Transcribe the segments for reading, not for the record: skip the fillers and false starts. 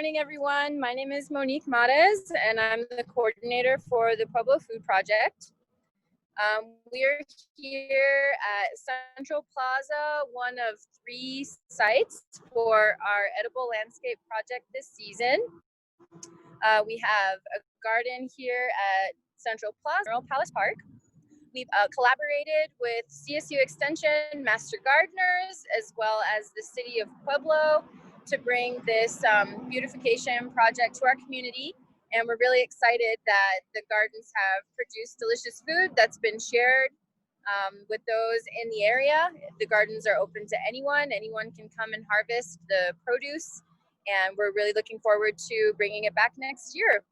morning, everyone. My name is Monique Mares, and I'm the coordinator for the Pueblo Food Project. We are here at Central Plaza, one of 3 sites for our edible landscape project this season. We have a garden here at Central Plaza, Palace Park. We've collaborated with CSU Extension, Master Gardeners, as well as the City of Pueblo to bring this beautification project to our community. And we're really excited that the gardens have produced delicious food that's been shared with those in the area. The gardens are open to anyone. Anyone can come and harvest the produce. And we're really looking forward to bringing it back next year.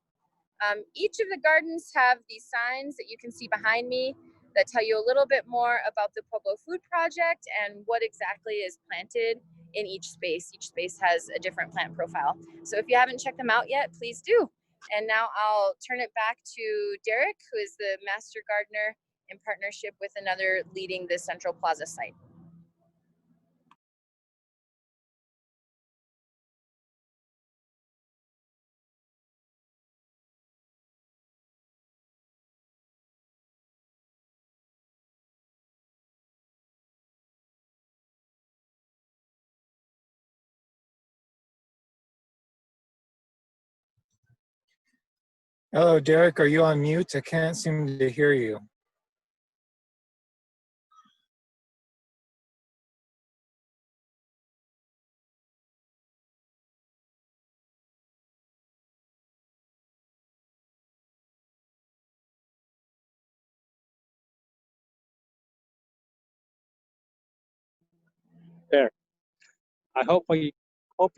Each of the gardens have these signs that you can see behind me that tell you a little bit more about the Pueblo Food Project and what exactly is planted in each space. Each space has a different plant profile. So if you haven't checked them out yet, please do. And now I'll turn it back to Derek, who is the Master Gardener in partnership with another leading the Central Plaza site. Hello, Derek. Are you on mute? I can't seem to hear you. There. I hope you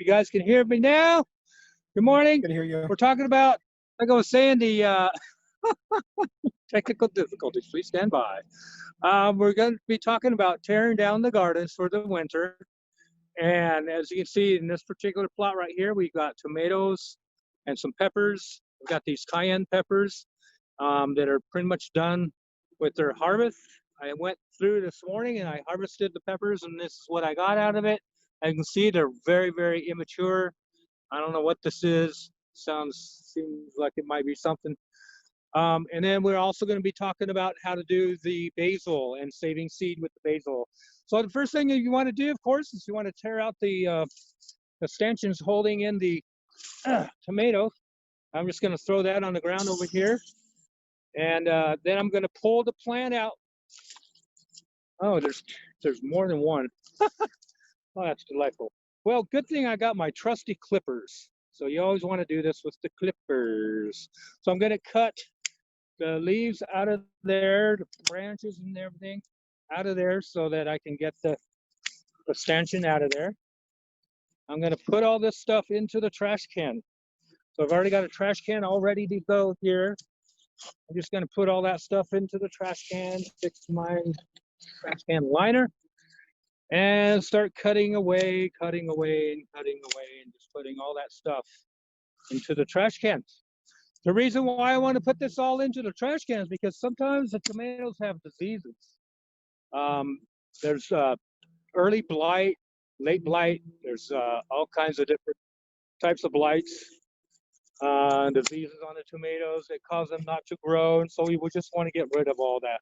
guys can hear me now. Good morning. Can hear you. We're talking about, like I was saying, the technical difficulties. Please stand by. We're going to be talking about tearing down the gardens for the winter. And as you can see in this particular plot right here, we've got tomatoes and some peppers. We've got these cayenne peppers that are pretty much done with their harvest. I went through this morning and I harvested the peppers, and this is what I got out of it. As you can see, they're very, very immature. I don't know what this is. Seems like it might be something. And then we're also going to be talking about how to do the basil and saving seed with the basil. So the first thing you want to do, of course, is you want to tear out the stanchions holding in the tomato. I'm just going to throw that on the ground over here. And then I'm going to pull the plant out. Oh, there's more than one. Oh, that's delightful. Well, good thing I got my trusty clippers. So you always want to do this with the clippers. So I'm going to cut the leaves out of there, the branches and everything out of there so that I can get the stanchion out of there. I'm going to put all this stuff into the trash can. So I've already got a trash can all ready to go here. I'm just going to put all that stuff into the trash can, fix my trash can liner, and start cutting away, and just putting all that stuff into the trash can. The reason why I want to put this all into the trash can is because sometimes the tomatoes have diseases. There's early blight, late blight. There's all kinds of different types of blights, diseases on the tomatoes that cause them not to grow. And so we would just want to get rid of all that.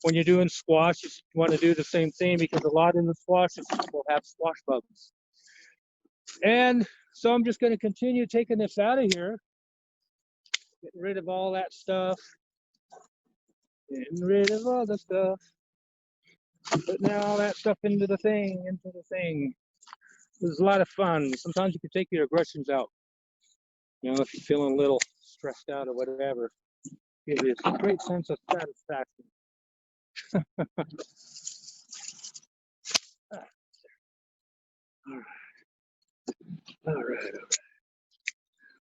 When you're doing squash, you want to do the same thing because a lot of the squashes will have squash bugs. And so I'm just going to continue taking this out of here. Getting rid of all that stuff. Getting rid of all the stuff. Putting all that stuff into the thing. It was a lot of fun. Sometimes you can take your aggressions out. You know, if you're feeling a little stressed out or whatever. It is a great sense of satisfaction. All right.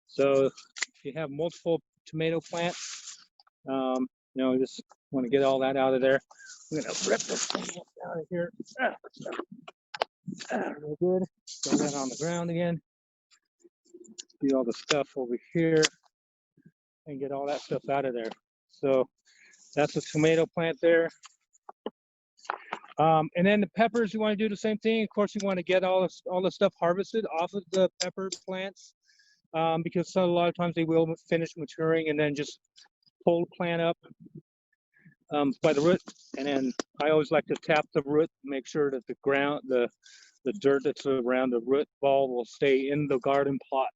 So if you have multiple tomato plants, you know, just want to get all that out of there. I'm gonna rip this thing out of here. Real good. Throw that on the ground again. Do all the stuff over here and get all that stuff out of there. So that's a tomato plant there. And then the peppers, you want to do the same thing. Of course, you want to get all the stuff harvested off of the pepper plants. because a lot of times they will finish maturing and then just pull the plant up by the root. And then I always like to tap the root, make sure that the ground, the dirt that's around the root ball will stay in the garden plot.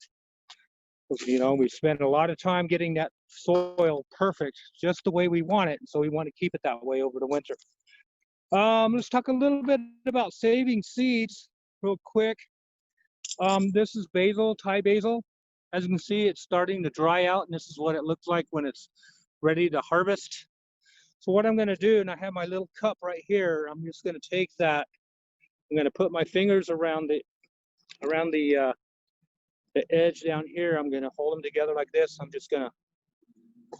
You know, we spend a lot of time getting that soil perfect, just the way we want it. So we want to keep it that way over the winter. Let's talk a little bit about saving seeds real quick. This is basil, Thai basil. As you can see, it's starting to dry out, and this is what it looks like when it's ready to harvest. So what I'm going to do, and I have my little cup right here, I'm just going to take that. I'm going to put my fingers around the edge down here. I'm going to hold them together like this. I'm just going to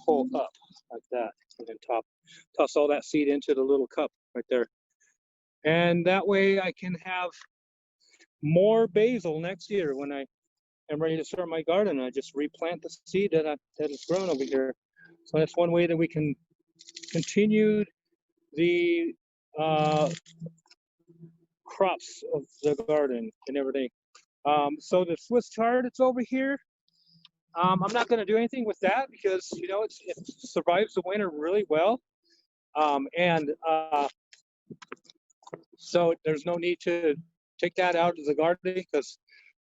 pull up like that, and then toss all that seed into the little cup right there. And that way I can have more basil next year when I am ready to start my garden. I just replant the seed that has grown over here. So that's one way that we can continue the crops of the garden and everything. So the Swiss chard that's over here, I'm not going to do anything with that because, you know, it survives the winter really well. So there's no need to take that out of the garden because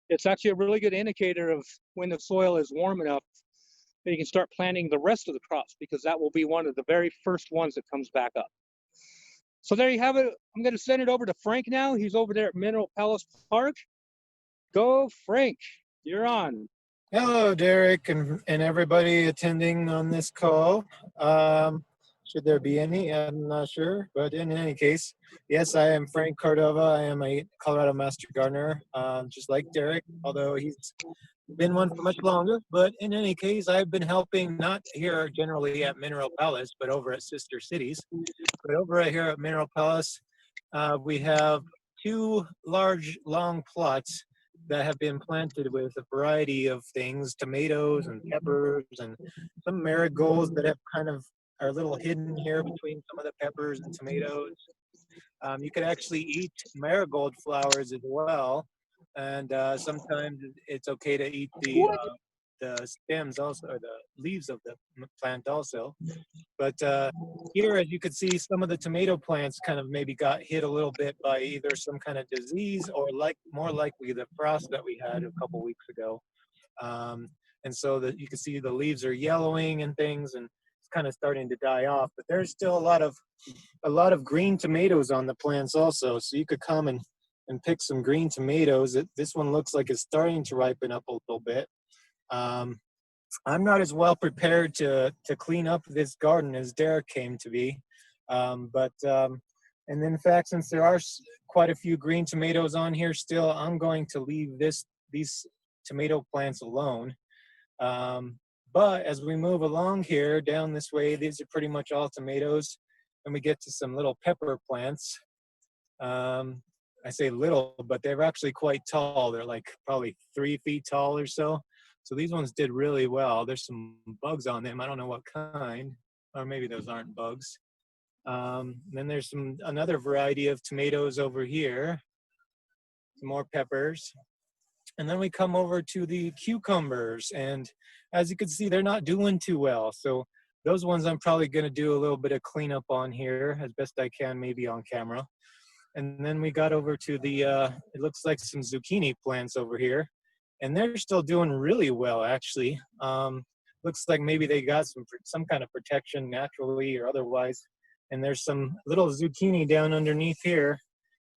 it's actually a really good indicator of when the soil is warm enough that you can start planting the rest of the crops, because that will be one of the very first ones that comes back up. So there you have it. I'm going to send it over to Frank now. He's over there at Mineral Palace Park. Go, Frank. You're on. Hello, Derek, and everybody attending on this call. Should there be any? I'm not sure, but in any case, yes, I am Frank Cordova. I am a Colorado Master Gardener, just like Derek, although he's been one for much longer. But in any case, I've been helping not here generally at Mineral Palace, but over at Sister Cities. But over here at Mineral Palace, we have 2 large, long plots that have been planted with a variety of things, tomatoes and peppers and some marigolds that have kind of are a little hidden here between some of the peppers and tomatoes. You can actually eat marigold flowers as well, and sometimes it's okay to eat the stems also, or the leaves of the plant also. But here, as you can see, some of the tomato plants kind of maybe got hit a little bit by either some kind of disease or more likely the frost that we had a couple weeks ago. And so that you can see the leaves are yellowing and things, and it's kind of starting to die off. But there's still a lot of green tomatoes on the plants also. So you could come and pick some green tomatoes. This one looks like it's starting to ripen up a little bit. I'm not as well prepared to clean up this garden as Derek came to be, and in fact, since there are quite a few green tomatoes on here still, I'm going to leave these tomato plants alone. But as we move along here down this way, these are pretty much all tomatoes, and we get to some little pepper plants. I say little, but they're actually quite tall. They're like probably 3 feet tall or so. So these ones did really well. There's some bugs on them. I don't know what kind, or maybe those aren't bugs. Then there's another variety of tomatoes over here. Some more peppers. And then we come over to the cucumbers. And as you can see, they're not doing too well. So those ones I'm probably going to do a little bit of cleanup on here as best I can, maybe on camera. And then we got over to the, it looks like some zucchini plants over here. And they're still doing really well, actually. Looks like maybe they got some kind of protection naturally or otherwise. And there's some little zucchini down underneath here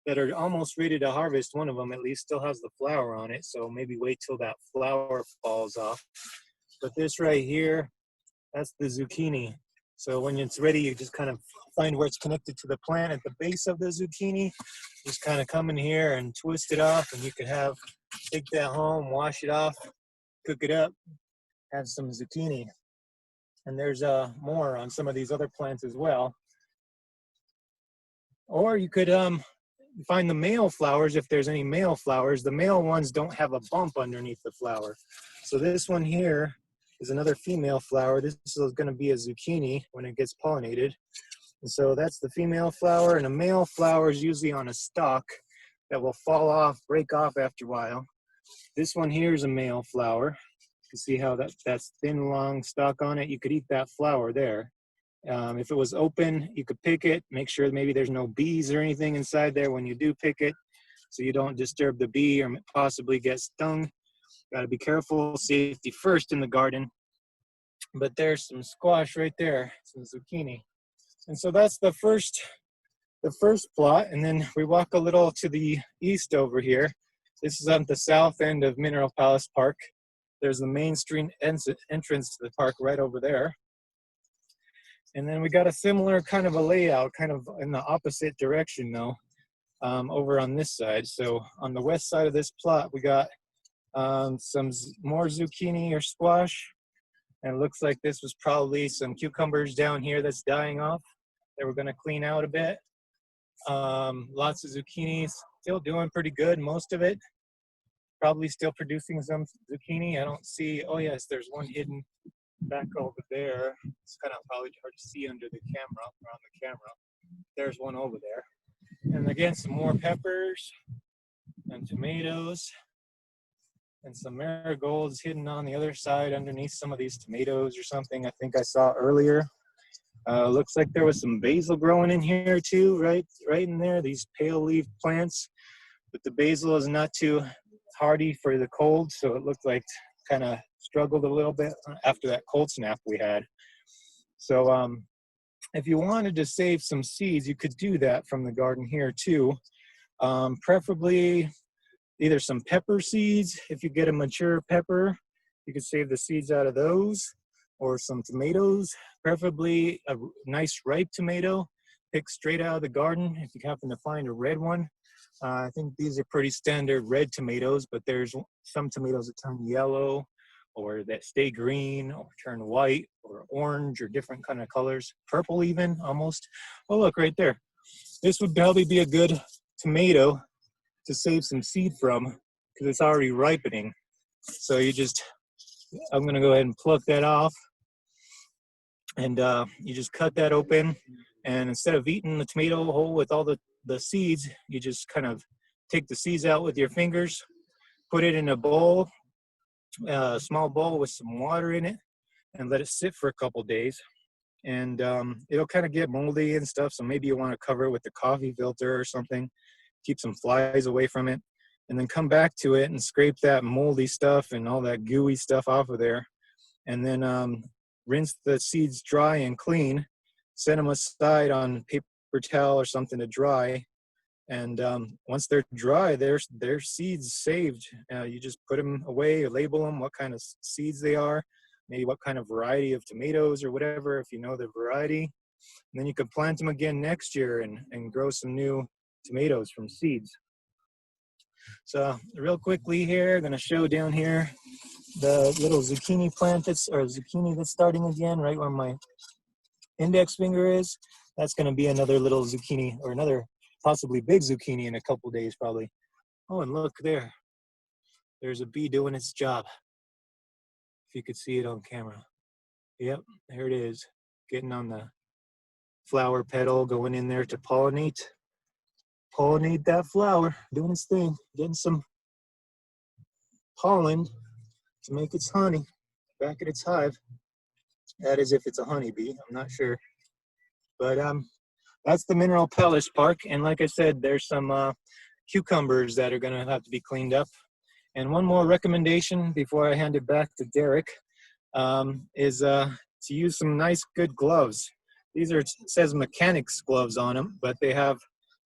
that are almost ready to harvest. One of them at least still has the flower on it, so maybe wait till that flower falls off. But this right here, that's the zucchini. So when it's ready, you just kind of find where it's connected to the plant at the base of the zucchini. Just kind of come in here and twist it off, and you could take that home, wash it off, cook it up, have some zucchini. And there's more on some of these other plants as well. Or you could find the male flowers if there's any male flowers. The male ones don't have a bump underneath the flower. So this one here is another female flower. This is going to be a zucchini when it gets pollinated. And so that's the female flower, and a male flower is usually on a stalk that will fall off, break off after a while. This one here is a male flower. You see how that's thin, long stalk on it? You could eat that flower there. If it was open, you could pick it, make sure maybe there's no bees or anything inside there when you do pick it, so you don't disturb the bee or possibly get stung. Got to be careful, safety first in the garden. But there's some squash right there, some zucchini. And so that's the first plot. And then we walk a little to the east over here. This is on the south end of Mineral Palace Park. There's the main street entrance to the park right over there. And then we got a similar kind of a layout, kind of in the opposite direction though, over on this side. So on the west side of this plot, we got some more zucchini or squash. And it looks like this was probably some cucumbers down here that's dying off that we're gonna clean out a bit. Lots of zucchinis, still doing pretty good, most of it. Probably still producing some zucchini. I don't see, oh yes, there's one hidden back over there. It's kind of probably hard to see under the camera, around the camera. There's one over there. And again, some more peppers and tomatoes and some marigolds hidden on the other side underneath some of these tomatoes or something I think I saw earlier. Looks like there was some basil growing in here too, right in there, these pale leaf plants. But the basil is not too hardy for the cold, so it looked like kind of struggled a little bit after that cold snap we had. So if you wanted to save some seeds, you could do that from the garden here too. Preferably either some pepper seeds. If you get a mature pepper, you could save the seeds out of those, or some tomatoes, preferably a nice ripe tomato, picked straight out of the garden if you happen to find a red one. I think these are pretty standard red tomatoes, but there's some tomatoes that turn yellow or that stay green or turn white or orange or different kind of colors, purple even almost. Oh, look right there. This would probably be a good tomato to save some seed from because it's already ripening. So I'm gonna go ahead and pluck that off. And you just cut that open, and instead of eating the tomato whole with all the seeds, you just kind of take the seeds out with your fingers, put it in a bowl, a small bowl with some water in it, and let it sit for a couple days. And it'll kind of get moldy and stuff, so maybe you want to cover it with a coffee filter or something, keep some flies away from it, and then come back to it and scrape that moldy stuff and all that gooey stuff off of there. And then rinse the seeds dry and clean, set them aside on paper towel or something to dry. And once they're dry, they're seeds saved. You just put them away, label them, what kind of seeds they are, maybe what kind of variety of tomatoes or whatever, if you know the variety. And then you can plant them again next year and grow some new tomatoes from seeds. So real quickly here, I'm gonna show down here the little zucchini plant zucchini that's starting again, right where my index finger is. That's gonna be another little zucchini, or another possibly big zucchini in a couple days probably. Oh, and look there. There's a bee doing its job. If you could see it on camera. Yep, there it is. Getting on the flower petal, going in there to pollinate that flower, doing its thing, getting some pollen to make its honey back at its hive. That is if it's a honeybee, I'm not sure. But that's the Mineral Palace Park. And like I said, there's some cucumbers that are gonna have to be cleaned up. And one more recommendation before I hand it back to Derek is to use some nice good gloves. These are, it says mechanics gloves on them, but they have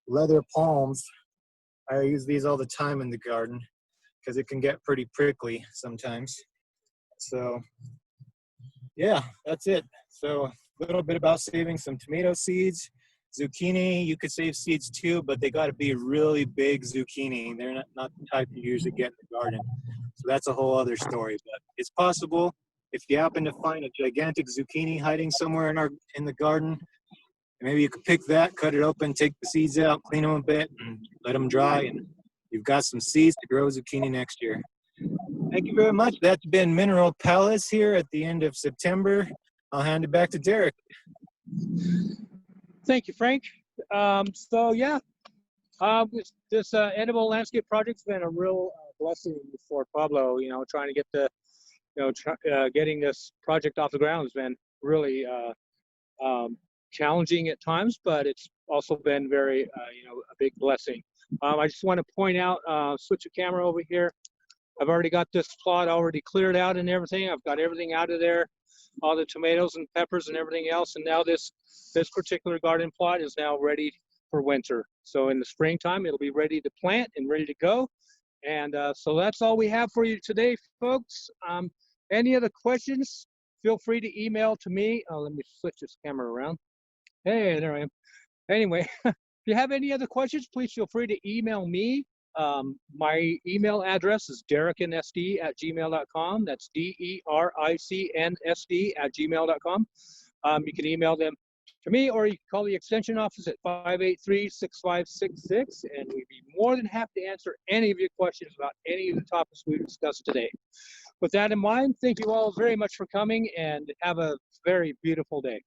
leather palms. I use these all the time in the garden because it can get pretty prickly sometimes. So yeah, that's it. So a little bit about saving some tomato seeds. Zucchini, you could save seeds too, but they got to be really big zucchini. They're not the type you usually get in the garden. So that's a whole other story, but it's possible. If you happen to find a gigantic zucchini hiding somewhere in the garden, maybe you could pick that, cut it open, take the seeds out, clean them a bit, and let them dry, and you've got some seeds to grow zucchini next year. Thank you very much. That's been Mineral Palace here at the end of September. I'll hand it back to Derek. Thank you, Frank. So yeah, this edible landscape project's been a real blessing for Pablo. You know, trying to get the getting this project off the ground has been really challenging at times, but it's also been very, a big blessing. I just want to point out, switch the camera over here. I've already got this plot already cleared out and everything. I've got everything out of there, all the tomatoes and peppers and everything else. And now this particular garden plot is now ready for winter. So in the springtime, it'll be ready to plant and ready to go. And so that's all we have for you today, folks. Any other questions, feel free to email to me. Let me switch this camera around. Hey, there I am. Anyway, if you have any other questions, please feel free to email me. My email address is dericnsd@gmail.com. That's DERICNSD@gmail.com. You can email them to me, or you can call the extension office at 583-6566, and we'd be more than happy to answer any of your questions about any of the topics we discussed today. With that in mind, thank you all very much for coming, and have a very beautiful day.